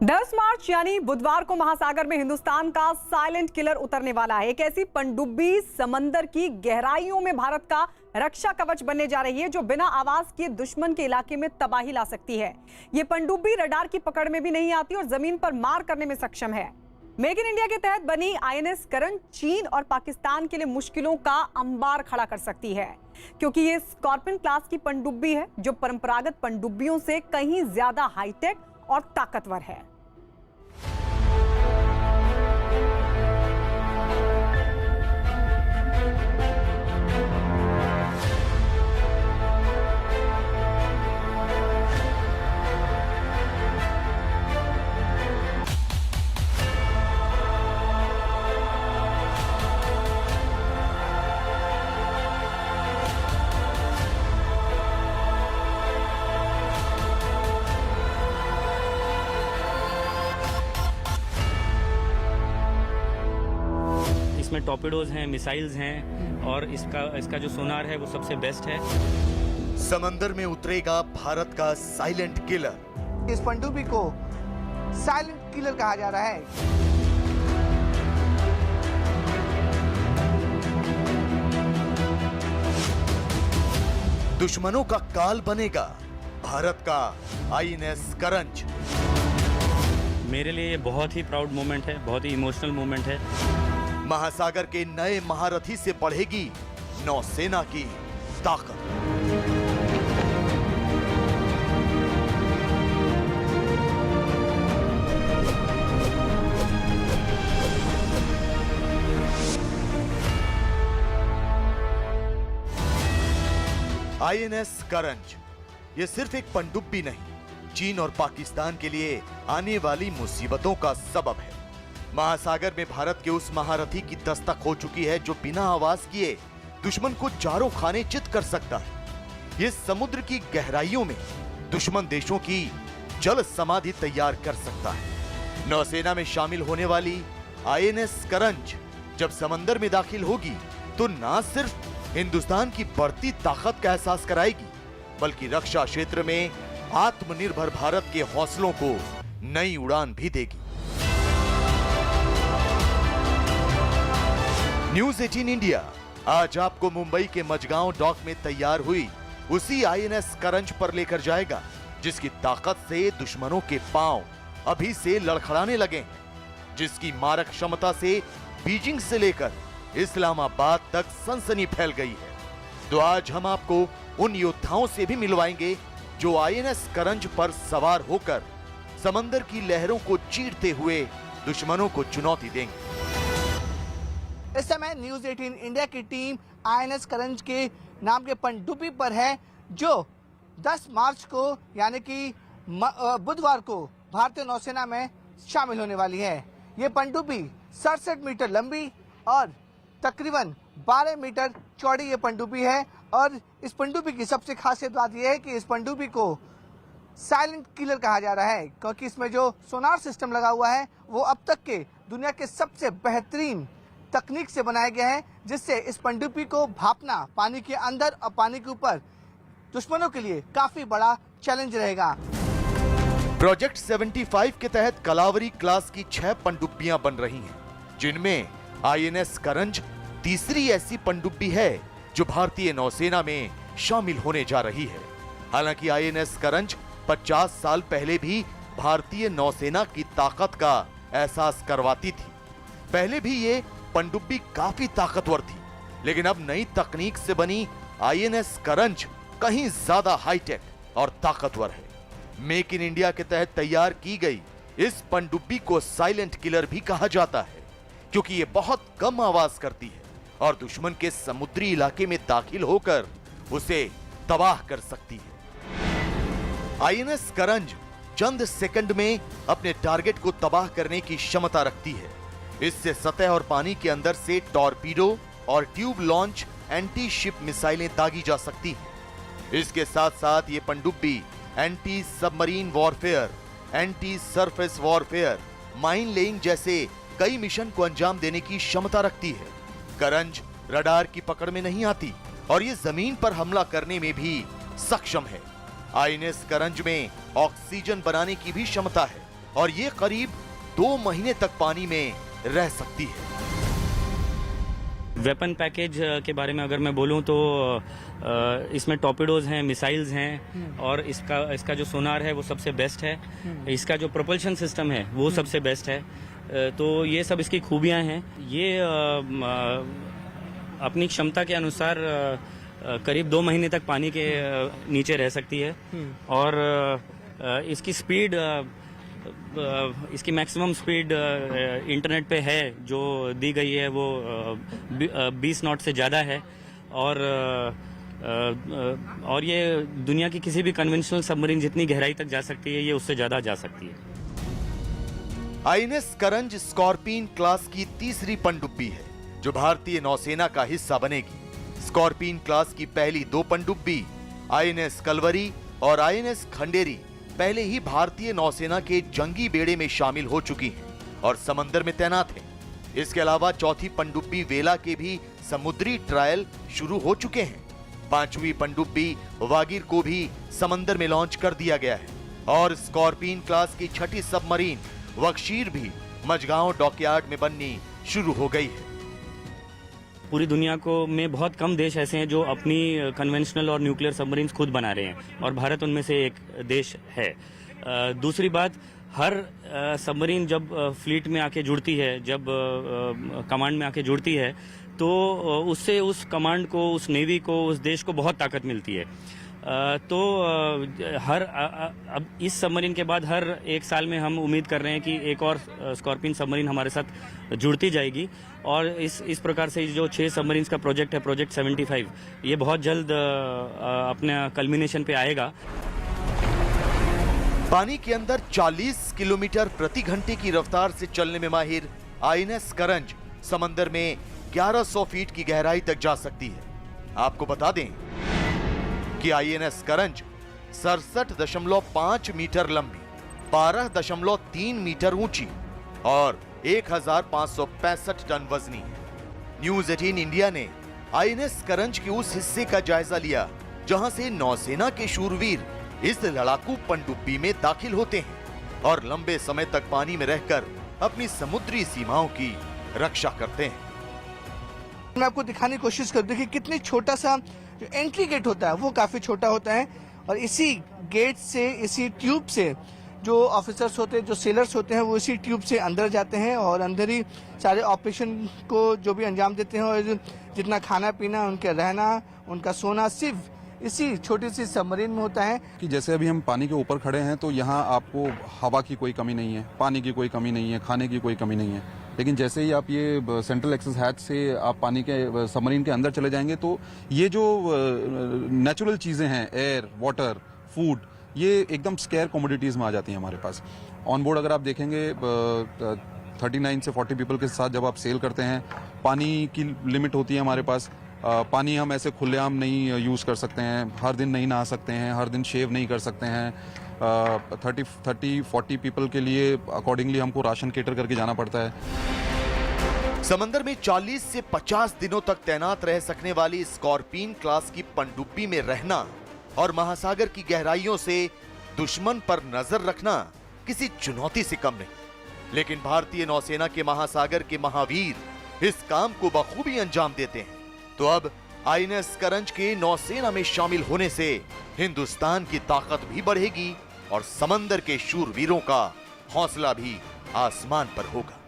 10 मार्च यानी बुधवार को महासागर में हिंदुस्तान का साइलेंट किलर उतरने वाला है। एक ऐसी पनडुब्बी समंदर की गहराइयों में भारत का रक्षा कवच बनने जा रही है जो बिना आवाज किए दुश्मन के इलाके में तबाही ला सकती है। ये पनडुब्बी रडार की पकड़ में भी नहीं आती और जमीन पर मार करने में सक्षम है। मेक इन इंडिया के तहत बनी आईएनएस करंज चीन और पाकिस्तान के लिए मुश्किलों का अंबार खड़ा कर सकती है, क्योंकि ये स्कॉर्पियन क्लास की पनडुब्बी है जो परंपरागत पनडुब्बियों से कहीं ज्यादा हाईटेक और ताकतवर है। इसमें टॉर्पेडोज हैं, मिसाइल्स हैं और इसका जो सोनार है वो सबसे बेस्ट है। समंदर में उतरेगा भारत का साइलेंट किलर। इस पनडुब्बी को साइलेंट किलर कहा जा रहा है। दुश्मनों का काल बनेगा भारत का आईएनएस करंज। मेरे लिए ये बहुत ही प्राउड मोमेंट है, बहुत ही इमोशनल मोमेंट है। महासागर के नए महारथी से बढ़ेगी नौसेना की ताकत। आईएनएस करंज ये सिर्फ एक पनडुब्बी नहीं, चीन और पाकिस्तान के लिए आने वाली मुसीबतों का सबब है। महासागर में भारत के उस महारथी की दस्तक हो चुकी है जो बिना आवाज किए दुश्मन को चारों खाने चित कर सकता है। ये समुद्र की गहराइयों में दुश्मन देशों की जल समाधि तैयार कर सकता है। नौसेना में शामिल होने वाली आईएनएस करंज जब समंदर में दाखिल होगी तो न सिर्फ हिंदुस्तान की बढ़ती ताकत का एहसास कराएगी, बल्कि रक्षा क्षेत्र में आत्मनिर्भर भारत के हौसलों को नई उड़ान भी देगी। न्यूज 18 इंडिया आज आपको मुंबई के मजगांव डॉक में तैयार हुई उसी आईएनएस करंज पर लेकर जाएगा जिसकी ताकत से दुश्मनों के पांव अभी से लड़खड़ाने लगे हैं, जिसकी मारक क्षमता से बीजिंग से लेकर इस्लामाबाद तक सनसनी फैल गई है। तो आज हम आपको उन योद्धाओं से भी मिलवाएंगे जो आईएनएस करंज पर सवार होकर समंदर की लहरों को चीरते हुए दुश्मनों को चुनौती देंगे। इस समय न्यूज 18 इंडिया की टीम आईएनएस करंज के नाम के पनडुब्बी पर है जो 10 मार्च को यानी कि बुधवार को भारतीय नौसेना में शामिल होने वाली है। ये पनडुब्बी 67 मीटर लंबी और तकरीबन 12 मीटर चौड़ी ये पनडुब्बी है। और इस पनडुब्बी की सबसे खासियत बात यह है कि इस पनडुब्बी को साइलेंट किलर कहा जा रहा है, क्योंकि इसमें जो सोनार सिस्टम लगा हुआ है वो अब तक के दुनिया के सबसे बेहतरीन तकनीक से बनाया गया है, जिससे इस पनडुब्बी को भापना पानी के अंदर और पानी के ऊपर दुश्मनों के लिए काफी बड़ा चैलेंज रहेगा। प्रोजेक्ट 75 के तहत कलावरी क्लास की 6 पनडुब्बियां बन रही हैं, जिनमें आईएनएस करंज तीसरी ऐसी पनडुब्बी है जो भारतीय नौसेना में शामिल होने जा रही है। हालांकि आईएनएस करंज 50 साल पहले भी भारतीय नौसेना की ताकत का एहसास करवाती थी। पहले भी ये पनडुब्बी काफी ताकतवर थी, लेकिन अब नई तकनीक से बनी आईएनएस करंज कहीं ज्यादा हाईटेक और ताकतवर है। मेक इन इंडिया के तहत तैयार की गई इस पनडुब्बी को साइलेंट किलर भी कहा जाता है, क्योंकि ये बहुत कम आवाज करती है और दुश्मन के समुद्री इलाके में दाखिल होकर उसे तबाह कर सकती है। आईएनएस करंज चंद सेकंड में अपने टारगेट को तबाह करने की क्षमता रखती है। इससे सतह और पानी के अंदर से टॉर्पीडो और ट्यूब लॉन्च एंटी शिप मिसाइलें दागी जा सकती हैं। इसके साथ साथ ये पनडुब्बी anti submarine warfare, anti surface warfare, mine laying जैसे कई मिशन को अंजाम देने की क्षमता रखती है। करंज रडार की पकड़ में नहीं आती और ये जमीन पर हमला करने में भी सक्षम है। आईएनएस करंज में ऑक्सीजन बनाने की भी क्षमता है और ये करीब 2 महीने तक पानी में रह सकती है। वेपन पैकेज के बारे में अगर मैं बोलूं तो इसमें टॉर्पेडोज हैं, मिसाइल्स हैं और इसका जो सोनार है वो सबसे बेस्ट है। इसका जो प्रोपल्शन सिस्टम है वो सबसे बेस्ट है। तो ये सब इसकी खूबियां हैं। ये अपनी क्षमता के अनुसार करीब 2 महीने तक पानी के नीचे रह सकती है और इसकी स्पीड इसकी मैक्सिमम स्पीड इंटरनेट पे है जो दी गई है वो 20 नॉट से ज़्यादा है और ये दुनिया की किसी भी कन्वेंशनल सबमरीन जितनी गहराई तक जा सकती है ये उससे ज़्यादा जा सकती है। आईएनएस करंज स्कॉर्पिन क्लास की तीसरी पनडुब्बी है जो भारतीय नौसेना का हिस्सा बनेगी। स्कॉर्पिन क्लास की पहली 2 पनडुब्बी आईएनएस कलवरी और आईएनएस खंडेरी पहले ही भारतीय नौसेना के जंगी बेड़े में शामिल हो चुकी हैं और समंदर में तैनात हैं। इसके अलावा चौथी पनडुब्बी वेला के भी समुद्री ट्रायल शुरू हो चुके हैं। 5वीं पनडुब्बी वागिर को भी समंदर में लॉन्च कर दिया गया है और स्कॉर्पिन क्लास की 6ठी सबमरीन वक्शीर भी मझगांव डॉकयार्ड में बननी शुरू हो गई है। पूरी दुनिया में बहुत कम देश ऐसे हैं जो अपनी कन्वेंशनल और न्यूक्लियर सबमरीन्स खुद बना रहे हैं और भारत उनमें से एक देश है। दूसरी बात, हर सबमरीन जब फ्लीट में आके जुड़ती है, जब कमांड में आके जुड़ती है तो उससे उस कमांड को, उस नेवी को, उस देश को बहुत ताकत मिलती है। अब इस सबमरीन के बाद हर 1 साल में हम उम्मीद कर रहे हैं कि एक और स्कॉर्पिन सबमरीन हमारे साथ जुड़ती जाएगी और इस प्रकार से जो 6 सबमरीन्स का प्रोजेक्ट है, प्रोजेक्ट 75, ये बहुत जल्द अपने कल्मिनेशन पे आएगा। पानी के अंदर 40 किलोमीटर प्रति घंटे की रफ्तार से चलने में माहिर आईएनएस करंज समंदर में 1100 फीट की गहराई तक जा सकती है। आपको बता दें कि आईएनएस करंज 67.5 मीटर लंबी, 12.3 मीटर ऊंची और 1565 टन वजनी है। न्यूज 18 इंडिया ने आईएनएस करंज के उस हिस्से का जायजा लिया जहां से नौसेना के शूरवीर इस लड़ाकू पनडुब्बी में दाखिल होते हैं और लंबे समय तक पानी में रहकर अपनी समुद्री सीमाओं की रक्षा करते हैं। मैं आपको दिखाने की कोशिश करती हूँ कि कितनी छोटा सा जो एंट्री गेट होता है वो काफी छोटा होता है और इसी गेट से, इसी ट्यूब से जो ऑफिसर्स होते हैं, जो सेलर्स होते हैं, वो इसी ट्यूब से अंदर जाते हैं और अंदर ही सारे ऑपरेशन को जो भी अंजाम देते हैं और जितना खाना पीना, उनका रहना, उनका सोना सिर्फ इसी छोटी सी सबमरीन में होता है। कि जैसे अभी हम पानी के ऊपर खड़े हैं तो यहाँ आपको हवा की कोई कमी नहीं है, पानी की कोई कमी नहीं है, खाने की कोई कमी नहीं है। लेकिन जैसे ही आप ये सेंट्रल एक्सेस हैच से आप पानी के सबमरीन के अंदर चले जाएंगे तो ये जो नेचुरल चीज़ें हैं, एयर, वाटर, फूड, ये एकदम स्केयर कमोडिटीज़ में आ जाती हैं हमारे पास। ऑन बोर्ड अगर आप देखेंगे 39 से 40 पीपल के साथ जब आप सेल करते हैं, पानी की लिमिट होती है हमारे पास। पानी हम ऐसे खुलेआम नहीं यूज़ कर सकते हैं, हर दिन नहीं नहा सकते हैं, हर दिन शेव नहीं कर सकते हैं। 30-40 पीपल के लिए अकॉर्डिंगली हमको राशन केटर करके जाना पड़ता है। समंदर में 40 से 50 दिनों तक तैनात रह सकने वाली स्कॉर्पिन क्लास की पनडुब्बी में रहना और महासागर की गहराइयों से दुश्मन पर नजर रखना किसी चुनौती से कम नहीं। लेकिन भारतीय नौसेना के महासागर के महावीर इस काम को बखूबी अंजाम देते हैं। तो अब आईएनएस करंज के नौसेना में शामिल होने से हिंदुस्तान की ताकत भी बढ़ेगी और समंदर के शूरवीरों का हौसला भी आसमान पर होगा।